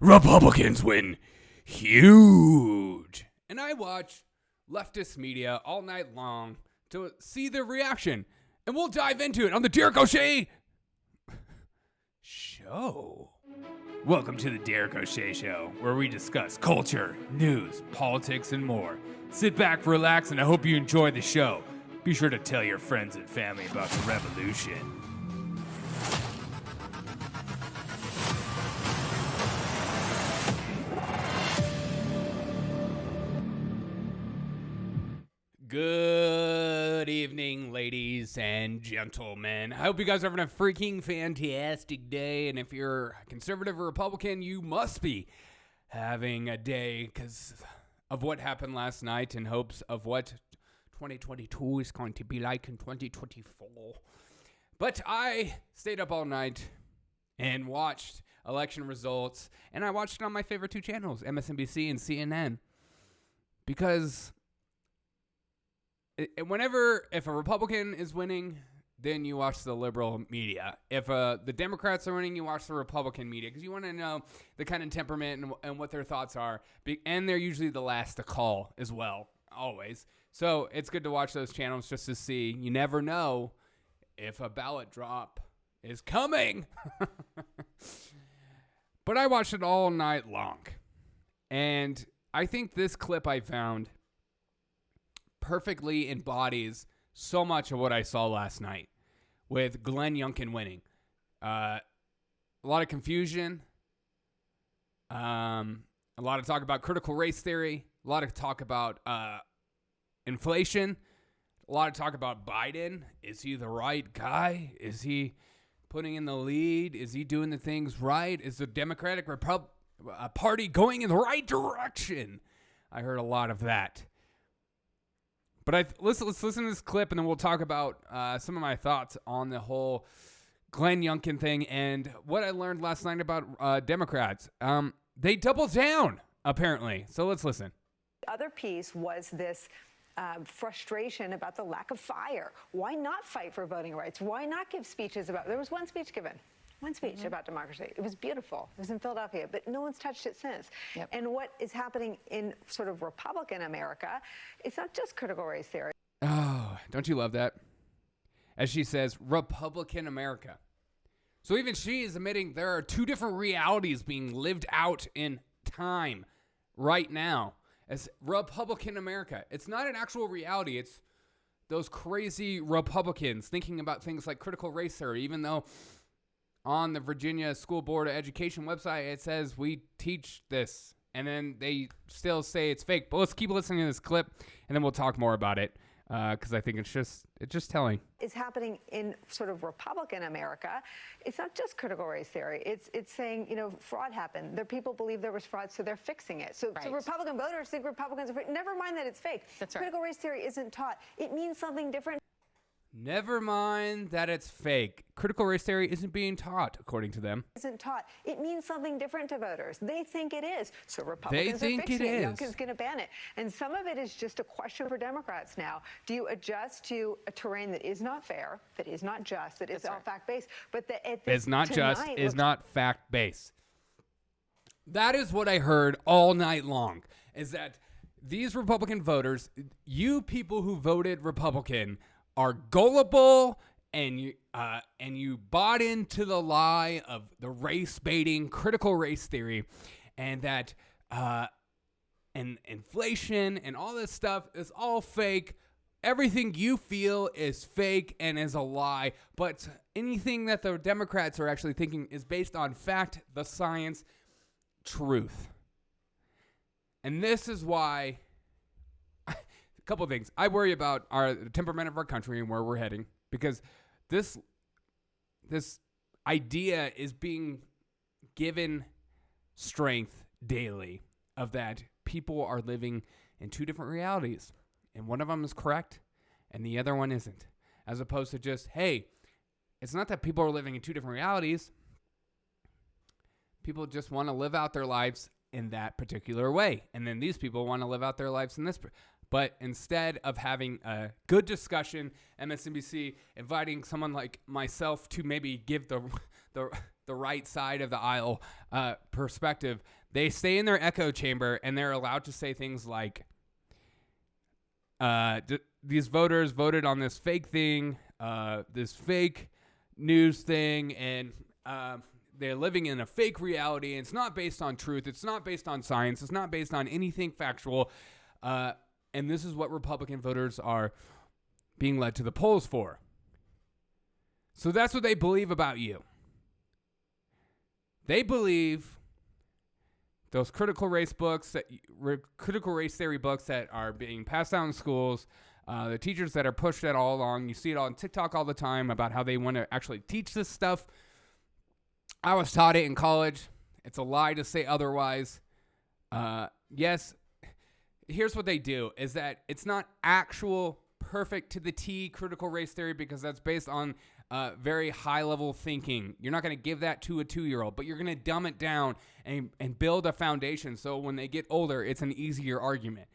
Republicans win huge. And I watch leftist media all night long to see their reaction. And we'll dive into it on the Derek O'Shea Show. Welcome to the Derek O'Shea Show, where we discuss culture, news, politics, and more. Sit back, relax, and I hope you enjoy the show. Be sure to tell your friends and family about the revolution. Good evening, ladies and gentlemen. I hope you guys are having a freaking fantastic day. And if you're a conservative or Republican, you must be having a day because of what happened last night in hopes of what 2022 is going to be like in 2024. But I stayed up all night and watched election results. And I watched it on my favorite two channels, MSNBC and CNN. Because if a Republican is winning, then you watch the liberal media. If the Democrats are winning, you watch the Republican media because you want to know the kind of temperament and what their thoughts are. And they're usually the last to call as well, always. So it's good to watch those channels just to see. You never know if a ballot drop is coming. But I watched it all night long. And I think this clip I found perfectly embodies so much of what I saw last night with Glenn Youngkin winning. A lot of confusion, a lot of talk about critical race theory, a lot of talk about inflation, a lot of talk about Biden. Is he the right guy? Is he putting in the lead? Is he doing the things right? Is the Democratic Party going in the right direction? I heard a lot of that. But let's listen to this clip, and then we'll talk about some of my thoughts on the whole Glenn Youngkin thing and what I learned last night about Democrats. They doubled down, apparently. So let's listen. The other piece was this frustration about the lack of fire. Why not fight for voting rights? Why not give speeches about... There was one speech given. One speech about democracy. It was beautiful. It was in Philadelphia, but no one's touched it since. Yep. And what is happening in sort of Republican America, it's not just critical race theory. Oh, don't you love that? As she says, Republican America. So even she is admitting there are two different realities being lived out in time right now as Republican America. It's not an actual reality. It's those crazy Republicans thinking about things like critical race theory, even though on the Virginia School Board of Education website, it says we teach this, and then they still say it's fake. But let's keep listening to this clip, and then we'll talk more about it because I think it's just telling. Is happening in sort of Republican America. It's not just critical race theory. It's saying, fraud happened. People believe there was fraud, so they're fixing it. So, so Republican voters think Republicans are fake. Never mind that it's fake. That's right. Critical race theory isn't taught. It means something different. Never mind that it's fake. Critical race theory isn't being taught, according to them. Isn't taught. It means something different to voters. They think it is. So Republicans are fixing it. Youngkin's going to ban it. And some of it is just a question for Democrats now. Do you adjust to a terrain that is not fair, that is not just, that is all fact-based, but that is not just, is not fact-based? That is what I heard all night long, is that these Republican voters, you people who voted Republican, are gullible, and you bought into the lie of the race baiting, critical race theory, and that and inflation and all this stuff is all fake. Everything you feel is fake and is a lie, but anything that the Democrats are actually thinking is based on fact, the science, truth. And this is why couple of things. I worry about the temperament of our country and where we're heading because this idea is being given strength daily of that people are living in two different realities and one of them is correct and the other one isn't, as opposed to just, hey, it's not that people are living in two different realities. People just want to live out their lives in that particular way. And then these people want to live out their lives in this. But instead of having a good discussion, MSNBC inviting someone like myself to maybe give the the right side of the aisle perspective, they stay in their echo chamber and they're allowed to say things like, these voters voted on this fake thing, this fake news thing, and they're living in a fake reality. And it's not based on truth. It's not based on science. It's not based on anything factual. And this is what Republican voters are being led to the polls for. So that's what they believe about you. They believe those critical race theory books that are being passed out in schools, the teachers that are pushed that all along. You see it on TikTok all the time about how they want to actually teach this stuff. I was taught it in college. It's a lie to say otherwise. Yes, here's what they do, is that it's not actual perfect to the T critical race theory, because that's based on very high-level thinking. You're not going to give that to a 2-year-old, but you're going to dumb it down and build a foundation so when they get older, it's an easier argument.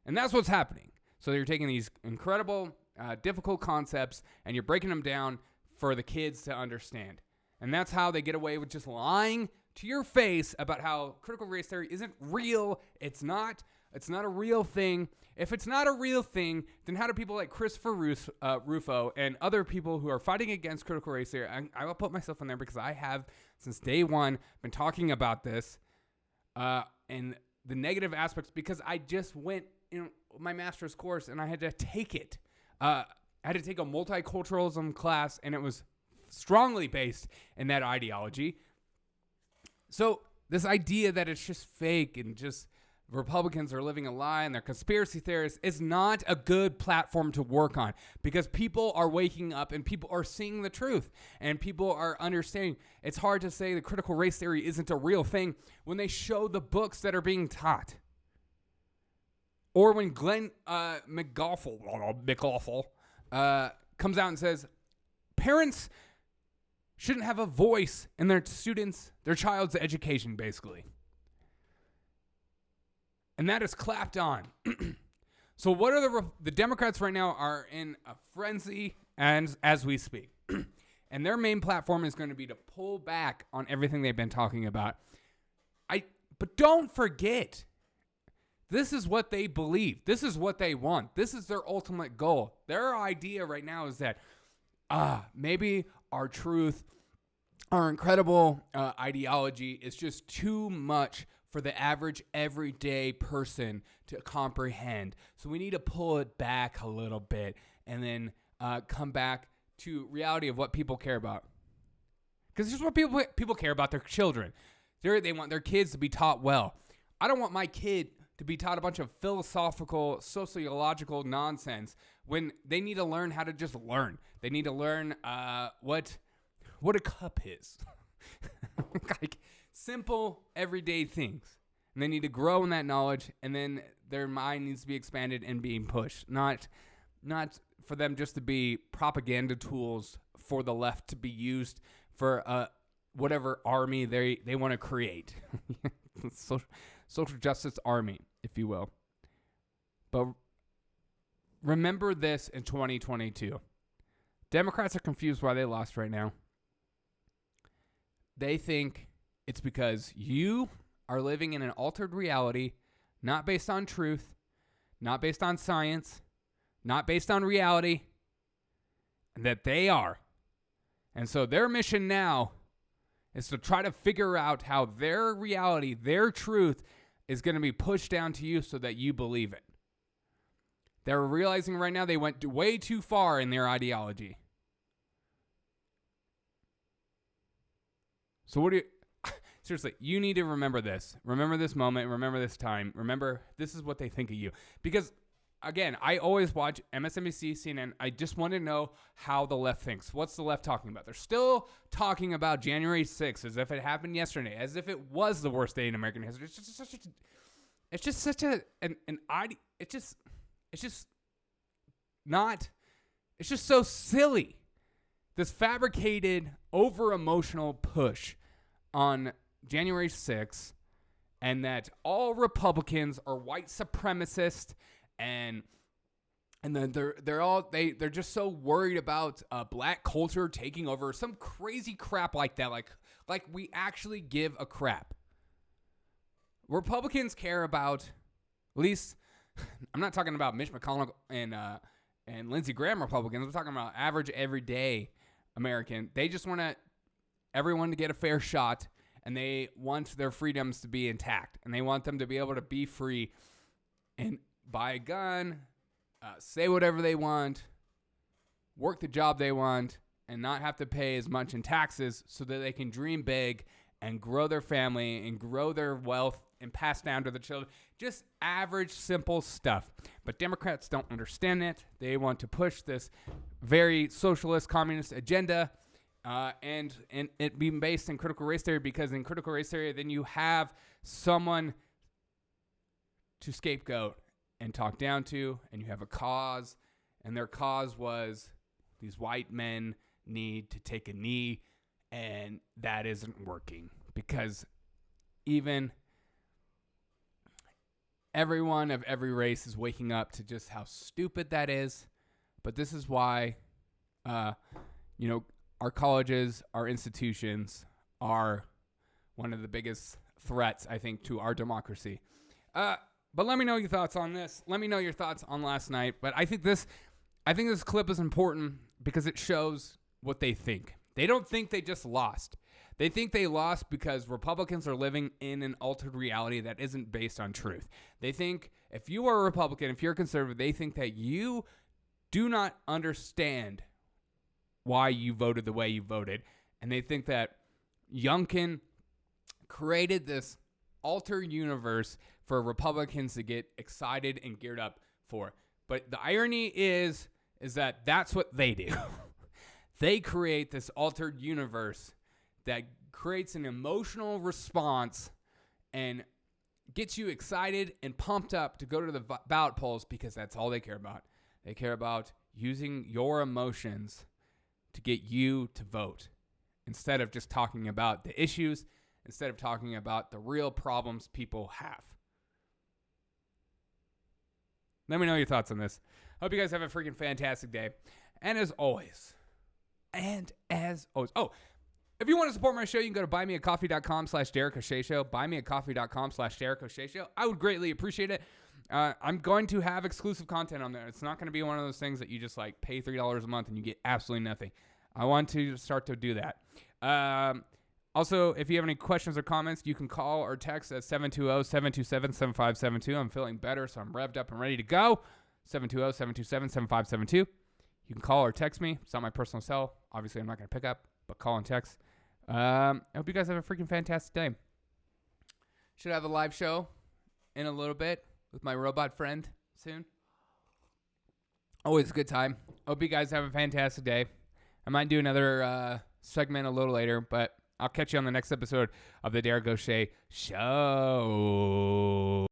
And that's what's happening. So you're taking these incredible, difficult concepts, and you're breaking them down for the kids to understand. And that's how they get away with just lying to your face about how critical race theory isn't real. It's not a real thing. If it's not a real thing, then how do people like Christopher Rufo and other people who are fighting against critical race theory, I will put myself in there because I have, since day one, been talking about this and the negative aspects, because I just went in my master's course and I had to take it. I had to take a multiculturalism class, and it was strongly based in that ideology. So this idea that it's just fake and just Republicans are living a lie and they're conspiracy theorists is not a good platform to work on, because people are waking up and people are seeing the truth and people are understanding. It's hard to say the critical race theory isn't a real thing when they show the books that are being taught. Or when Glenn McAuliffe comes out and says parents shouldn't have a voice in their child's education, basically. And that is clapped on. So what are the Democrats right now are in a frenzy as we speak. And their main platform is going to be to pull back on everything they've been talking about. But don't forget, this is what they believe. This is what they want. This is their ultimate goal. Their idea right now is that maybe our truth, our incredible ideology is just too much for the average everyday person to comprehend. So we need to pull it back a little bit and then come back to reality of what people care about. Because this is what people care about, their children. They want their kids to be taught well. I don't want my kid to be taught a bunch of philosophical, sociological nonsense when they need to learn how to just learn. They need to learn what a cup is. Like simple, everyday things. And they need to grow in that knowledge, and then their mind needs to be expanded and being pushed. Not for them just to be propaganda tools for the left to be used for whatever army they want to create. Social justice army, if you will. But remember this in 2022. Democrats are confused why they lost right now. They think it's because you are living in an altered reality, not based on truth, not based on science, not based on reality, and that they are. And so their mission now is to try to figure out how their reality, their truth, is going to be pushed down to you so that you believe it. They're realizing right now they went way too far in their ideology. So what do you... Seriously, you need to remember this. Remember this moment. Remember this time. Remember, this is what they think of you. Because, again, I always watch MSNBC, CNN. I just want to know how the left thinks. What's the left talking about? They're still talking about January 6th as if it happened yesterday, as if it was the worst day in American history. It's just such so silly. This fabricated, over-emotional push on January 6th, and that all Republicans are white supremacists, and then they're just so worried about black culture taking over, some crazy crap like that, like Like, we actually give a crap. Republicans care about, at least, I'm not talking about Mitch McConnell and Lindsey Graham Republicans. I'm talking about average, everyday American. They just want everyone to get a fair shot, and they want their freedoms to be intact, and they want them to be able to be free and buy a gun, say whatever they want, work the job they want, and not have to pay as much in taxes so that they can dream big and grow their family and grow their wealth and pass down to the children. Just average, simple stuff. But Democrats don't understand it. They want to push this very socialist, communist agenda, and it being based in critical race theory, because in critical race theory, then you have someone to scapegoat and talk down to, and you have a cause, and their cause was these white men need to take a knee, and that isn't working, because even everyone of every race is waking up to just how stupid that is. But this is why, our colleges, our institutions are one of the biggest threats, I think, to our democracy. But let me know your thoughts on this. Let me know your thoughts on last night. But I think this clip is important because it shows what they think. They don't think they just lost. They think they lost because Republicans are living in an altered reality that isn't based on truth. They think if you are a Republican, if you're a conservative, they think that you do not understand why you voted the way you voted. And they think that Youngkin created this altered universe for Republicans to get excited and geared up for. But the irony is that that's what they do. They create this altered universe that creates an emotional response and gets you excited and pumped up to go to the ballot polls, because that's all they care about. They care about using your emotions to get you to vote, instead of just talking about the issues, instead of talking about the real problems people have. Let me know your thoughts on this. Hope you guys have a freaking fantastic day. And as always, oh, if you want to support my show, you can go to buymeacoffee.com/Derek O'Shea Show, buymeacoffee.com/Derek O'Shea Show. I would greatly appreciate it. I'm going to have exclusive content on there. It's not going to be one of those things that you just like pay $3 a month and you get absolutely nothing. I want to start to do that. Also, if you have any questions or comments, you can call or text at 720-727-7572. I'm feeling better, so I'm revved up and ready to go. 720-727-7572. You can call or text me. It's not my personal cell. Obviously, I'm not going to pick up, but call and text. I hope you guys have a freaking fantastic day. Should have a live show in a little bit with my robot friend soon. Always a good time. Hope you guys have a fantastic day. I might do another segment a little later, but I'll catch you on the next episode of the Derek O'Shea Show.